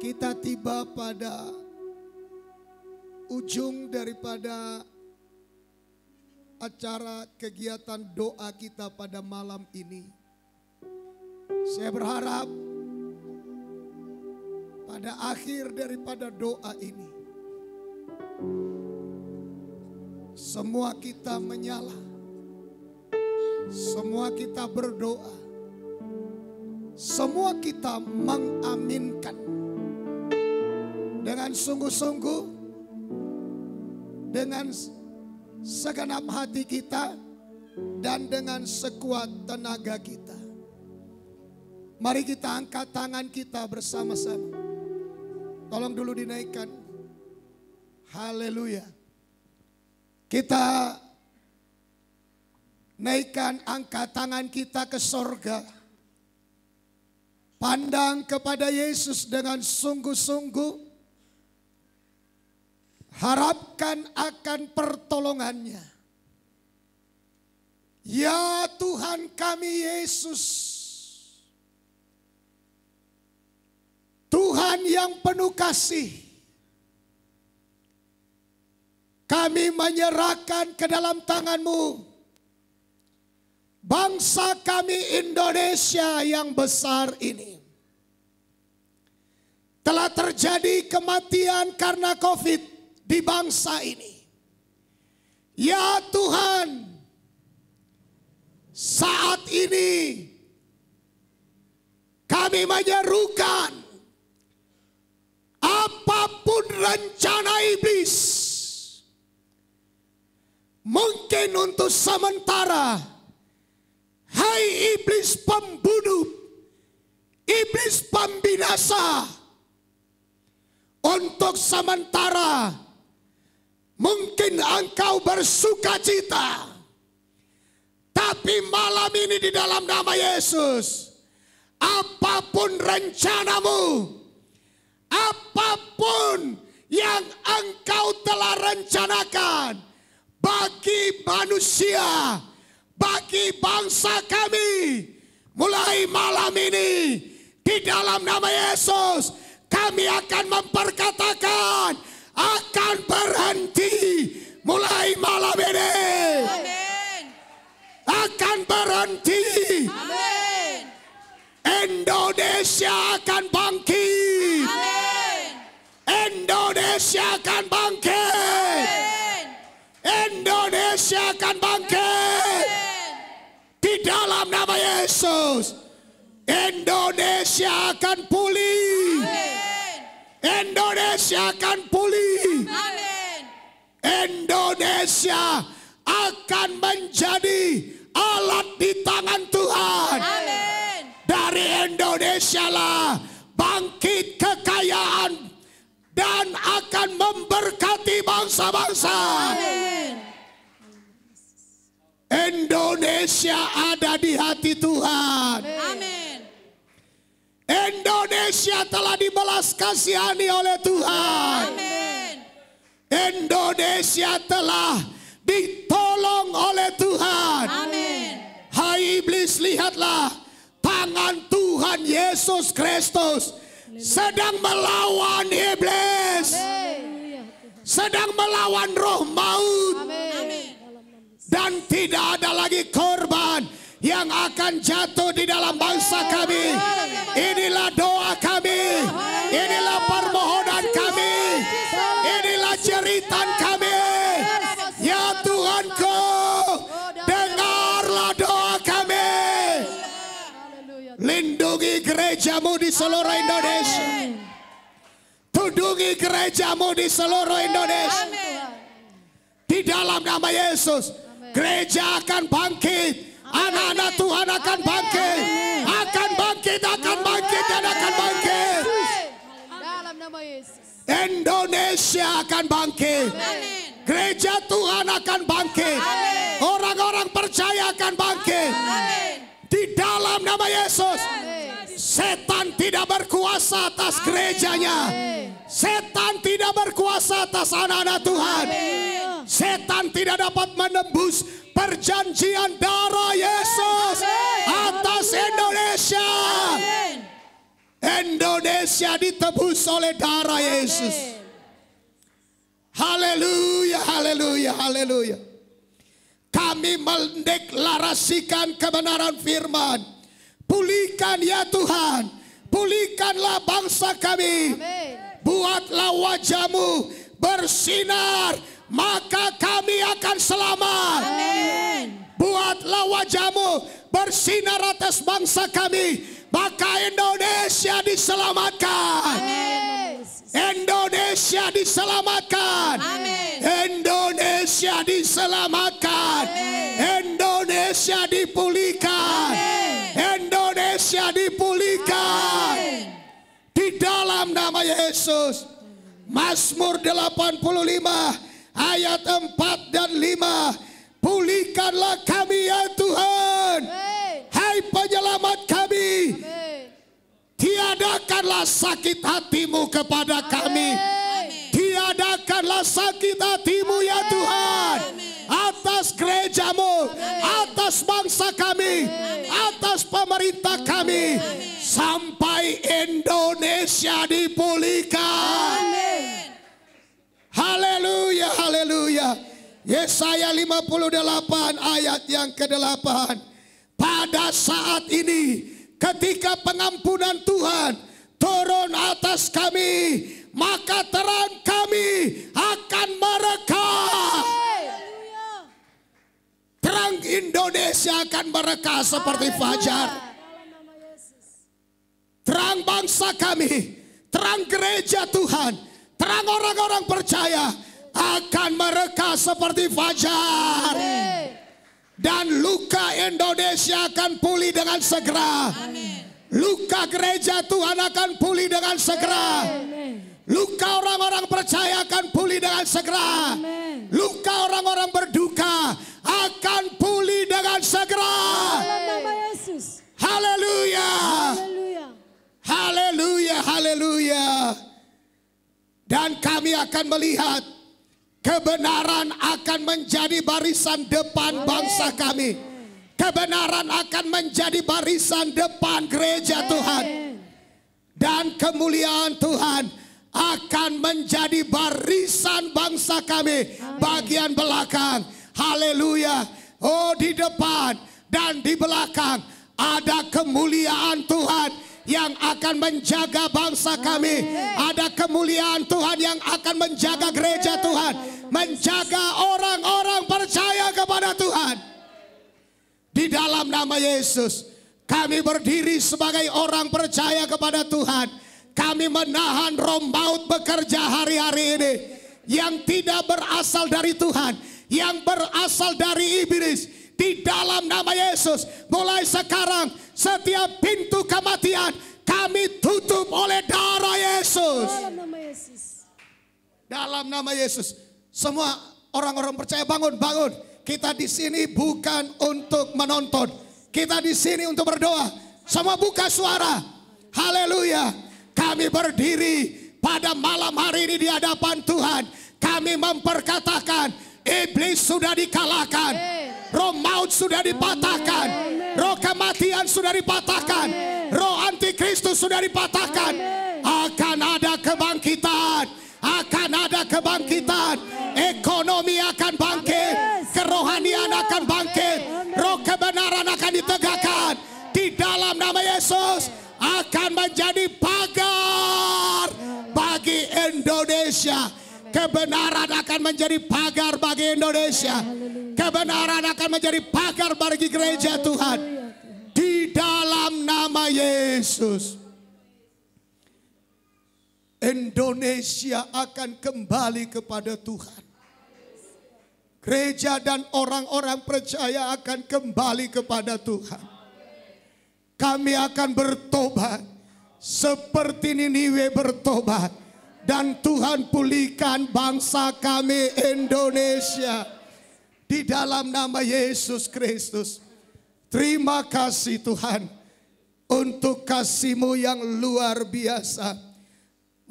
Kita tiba pada ujung daripada acara kegiatan doa kita pada malam ini. Saya berharap pada akhir daripada doa ini, semua kita menyala, semua kita berdoa, semua kita mengaminkan dengan sungguh-sungguh, dengan segenap hati kita, dan dengan sekuat tenaga kita. Mari kita angkat tangan kita bersama-sama. Tolong dulu dinaikkan. Haleluya. Kita naikkan, angkat tangan kita ke sorga. Pandang kepada Yesus dengan sungguh-sungguh. Harapkan akan pertolongannya. Ya Tuhan kami Yesus, Tuhan yang penuh kasih, kami menyerahkan ke dalam tangan-Mu bangsa kami Indonesia yang besar ini. Telah terjadi kematian karena COVID di bangsa ini. Ya Tuhan, saat ini kami menyerukan apapun rencana iblis, mungkin untuk sementara, hai iblis pembunuh, iblis pembinasa, untuk sementara mungkin engkau bersuka cita, tapi malam ini di dalam nama Yesus, apapun rencanamu, apapun yang engkau telah rencanakan bagi manusia, bagi bangsa kami, mulai malam ini di dalam nama Yesus, kami akan memperkatakan akan berhenti mulai malam ini. Amin. Akan berhenti. Amin. Indonesia akan bangkit. Amin. Indonesia akan bangkit. Amin. Indonesia akan bangkit. Di dalam nama Yesus, Indonesia akan pulih. Amin. Indonesia akan pulih. Amin. Indonesia akan menjadi alat di tangan Tuhan. Amin. Dari Indonesia lah bangkit kekayaan dan akan memberkati bangsa-bangsa. Amin. Indonesia ada di hati Tuhan. Amin. Indonesia telah dibelas kasihani oleh Tuhan. Amin. Indonesia telah ditolong oleh Tuhan. Amin. Hai iblis, lihatlah tangan Tuhan Yesus Kristus sedang melawan iblis, sedang melawan roh maut. Amin. Dan tidak ada lagi korban yang akan jatuh di dalam bangsa kami. Inilah doa kami, inilah permohonan kami, inilah jeritan kami. Ya Tuhanku, dengarlah doa kami. Lindungi gerejamu di seluruh Indonesia. Tudungi gerejamu di seluruh Indonesia. Di dalam nama Yesus, gereja akan bangkit. Anak-anak Tuhan akan bangkit, akan bangkit, akan bangkit, dan akan bangkit. Dalam nama Yesus. Indonesia akan bangkit. Gereja Tuhan akan bangkit. Orang-orang percaya akan bangkit. Di dalam nama Yesus, setan tidak berkuasa atas gerejanya. Setan tidak berkuasa atas anak-anak Tuhan. Setan tidak dapat menembus perjanjian darah Yesus atas Indonesia. Indonesia ditebus oleh darah Yesus. Haleluya, haleluya, haleluya. Kami mendeklarasikan kebenaran firman. Pulihkan ya Tuhan, pulihkanlah bangsa kami. Amin. Buatlah wajah-Mu bersinar, maka kami akan selamat. Amin. Buatlah wajah-Mu bersinar atas bangsa kami, maka Indonesia diselamatkan. Amin. Indonesia diselamatkan. Amin. Indonesia diselamatkan. Indonesia dipulihkan. Indonesia dipulihkan. Di dalam nama Yesus. Mazmur 85 ayat 4 dan 5. Pulihkanlah kami ya Tuhan. Hai penyelamat kami. Tiadakanlah sakit hati-Mu kepada kami. Tiadakanlah sakit hati-Mu ya Tuhan. Atas gereja-Mu, atas bangsa kami, atas pemerintah kami. Sampai Indonesia dipulihkan. Haleluya, haleluya. Yesaya 58 ayat yang ke-8. Pada saat ini, ketika pengampunan Tuhan turun atas kami, maka terang kami akan merekah. Terang Indonesia akan merekah seperti fajar. Terang bangsa kami, terang gereja Tuhan, terang orang-orang percaya akan merekah seperti fajar. Dan luka Indonesia akan pulih dengan segera. Luka gereja Tuhan akan pulih dengan segera. Luka orang-orang percaya akan pulih dengan segera. Luka orang-orang berduka akan pulih dengan segera. Haleluya. Haleluya, haleluya. Dan kami akan melihat kebenaran akan menjadi barisan depan bangsa kami. Kebenaran akan menjadi barisan depan gereja Tuhan. Dan kemuliaan Tuhan akan menjadi barisan bangsa kami bagian belakang. Haleluya. Oh, di depan dan di belakang ada kemuliaan Tuhan yang akan menjaga bangsa kami. Ada kemuliaan Tuhan yang akan menjaga gereja Tuhan, menjaga orang-orang percaya kepada Tuhan. Di dalam nama Yesus, kami berdiri sebagai orang percaya kepada Tuhan. Kami menahan roh maut bekerja hari-hari ini yang tidak berasal dari Tuhan, yang berasal dari iblis. Di dalam nama Yesus, mulai sekarang setiap pintu kematian kami tutup oleh darah Yesus. Dalam nama Yesus. Semua orang-orang percaya bangun, bangun. Kita di sini bukan untuk menonton. Kita di sini untuk berdoa. Semua buka suara. Haleluya. Kami berdiri pada malam hari ini di hadapan Tuhan. Kami memperkatakan iblis sudah dikalahkan. Roh maut sudah dipatahkan. Roh kematian sudah dipatahkan. Roh antikristus sudah dipatahkan. Akan ada kebangkitan. Akan ada kebangkitan. Ekonomi akan bangkit. Kerohanian akan bangkit. Roh kebenaran akan ditegakkan. Di dalam nama Yesus akan menjadi pagar bagi Indonesia. Kebenaran akan menjadi pagar bagi Indonesia. Kebenaran akan menjadi pagar bagi gereja Tuhan. Di dalam nama Yesus. Indonesia akan kembali kepada Tuhan. Gereja dan orang-orang percaya akan kembali kepada Tuhan. Kami akan bertobat seperti Niniwe bertobat. Dan Tuhan pulihkan bangsa kami Indonesia. Di dalam nama Yesus Kristus. Terima kasih Tuhan. Untuk kasih-Mu yang luar biasa.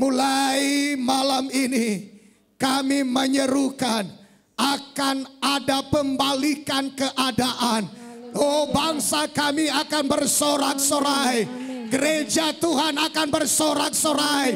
Mulai malam ini kami menyerukan akan ada pembalikan keadaan. Oh, bangsa kami akan bersorak-sorai. Gereja Tuhan akan bersorak-sorai.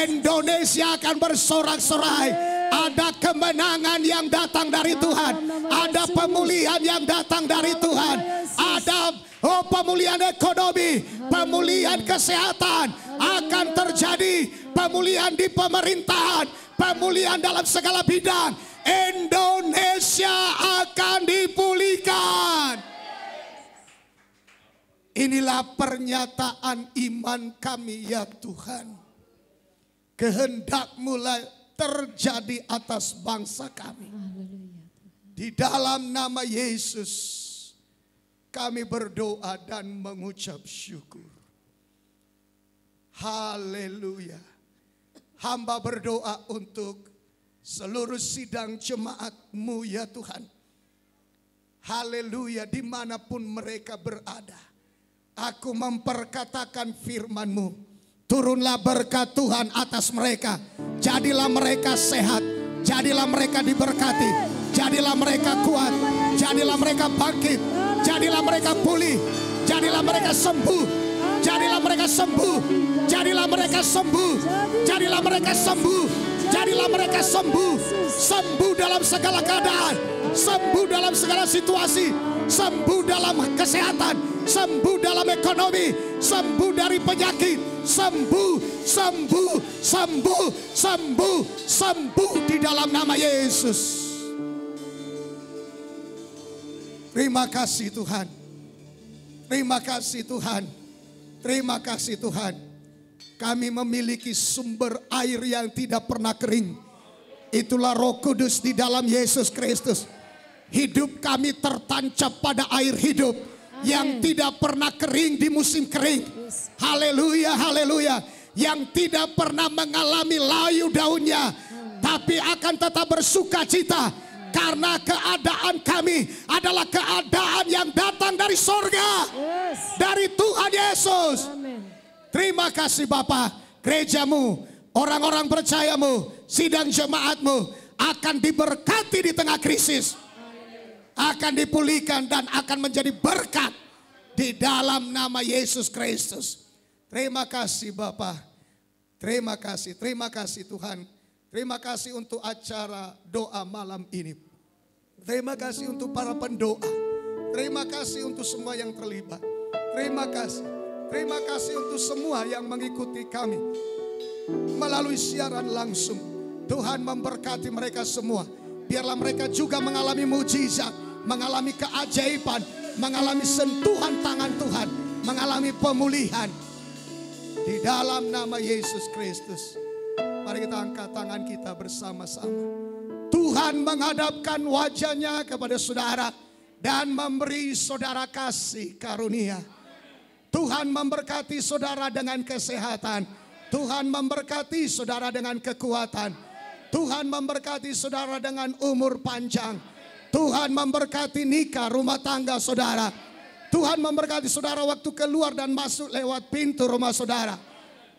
Indonesia akan bersorak-sorai. Ada kemenangan yang datang dari Tuhan. Ada pemulihan yang datang dari Tuhan. Ada pemulihan ekonomi, pemulihan kesehatan akan terjadi. Pemulihan di pemerintahan, pemulihan dalam segala bidang. Indonesia akan dipulihkan. Inilah pernyataan iman kami ya Tuhan. Kehendak-Mu terjadi atas bangsa kami. Di dalam nama Yesus kami berdoa dan mengucap syukur. Haleluya. Hamba berdoa untuk seluruh sidang jemaat-Mu ya Tuhan. Haleluya, dimanapun mereka berada. Aku memperkatakan firman-Mu. Turunlah berkat Tuhan atas mereka. Jadilah mereka sehat. Jadilah mereka diberkati. Jadilah mereka kuat. Jadilah mereka bangkit. Jadilah mereka pulih. Jadilah mereka sembuh. Jadilah mereka sembuh. Jadilah mereka sembuh. Jadilah mereka sembuh. Jadilah mereka sembuh. Sembuh dalam segala keadaan. Sembuh dalam segala situasi. Sembuh dalam kesehatan. Sembuh dalam ekonomi. Sembuh dari penyakit. Sembuh, sembuh, sembuh, sembuh, sembuh di dalam nama Yesus. Terima kasih Tuhan. Terima kasih Tuhan. Terima kasih Tuhan. Kami memiliki sumber air yang tidak pernah kering. Itulah Roh Kudus di dalam Yesus Kristus. Hidup kami tertancap pada air hidup yang tidak pernah kering di musim kering. Haleluya, haleluya. Yang tidak pernah mengalami layu daunnya, tapi akan tetap bersuka cita. Karena keadaan kami adalah keadaan yang datang dari sorga. Dari Tuhan Yesus. Terima kasih Bapa. Gereja-Mu, orang-orang percaya-Mu, sidang jemaat-Mu akan diberkati di tengah krisis. Akan dipulihkan dan akan menjadi berkat di dalam nama Yesus Kristus. Terima kasih Bapa. Terima kasih Tuhan. Terima kasih untuk acara doa malam ini. Terima kasih untuk para pendoa. Terima kasih untuk semua yang terlibat. Terima kasih. Terima kasih untuk semua yang mengikuti kami melalui siaran langsung. Tuhan memberkati mereka semua. Biarlah mereka juga mengalami mujizat, mengalami keajaiban, mengalami sentuhan tangan Tuhan, mengalami pemulihan. Di dalam nama Yesus Kristus. Mari kita angkat tangan kita bersama-sama. Tuhan menghadapkan wajahnya kepada saudara dan memberi saudara kasih karunia. Tuhan memberkati saudara dengan kesehatan. Tuhan memberkati saudara dengan kekuatan. Tuhan memberkati saudara dengan umur panjang. Tuhan memberkati nikah rumah tangga saudara. Tuhan memberkati saudara waktu keluar dan masuk lewat pintu rumah saudara.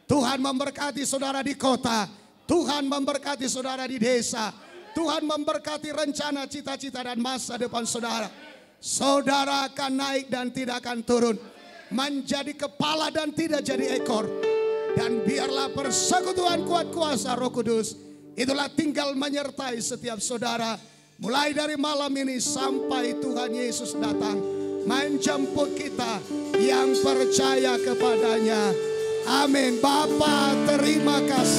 Tuhan memberkati saudara di kota. Tuhan memberkati saudara di desa. Tuhan memberkati rencana, cita-cita dan masa depan saudara. Saudara akan naik dan tidak akan turun. Menjadi kepala dan tidak jadi ekor. Dan biarlah persekutuan kuat kuasa Roh Kudus itulah tinggal menyertai setiap saudara. Mulai dari malam ini sampai Tuhan Yesus datang menjemput kita yang percaya kepadanya. Amin. Bapa, terima kasih.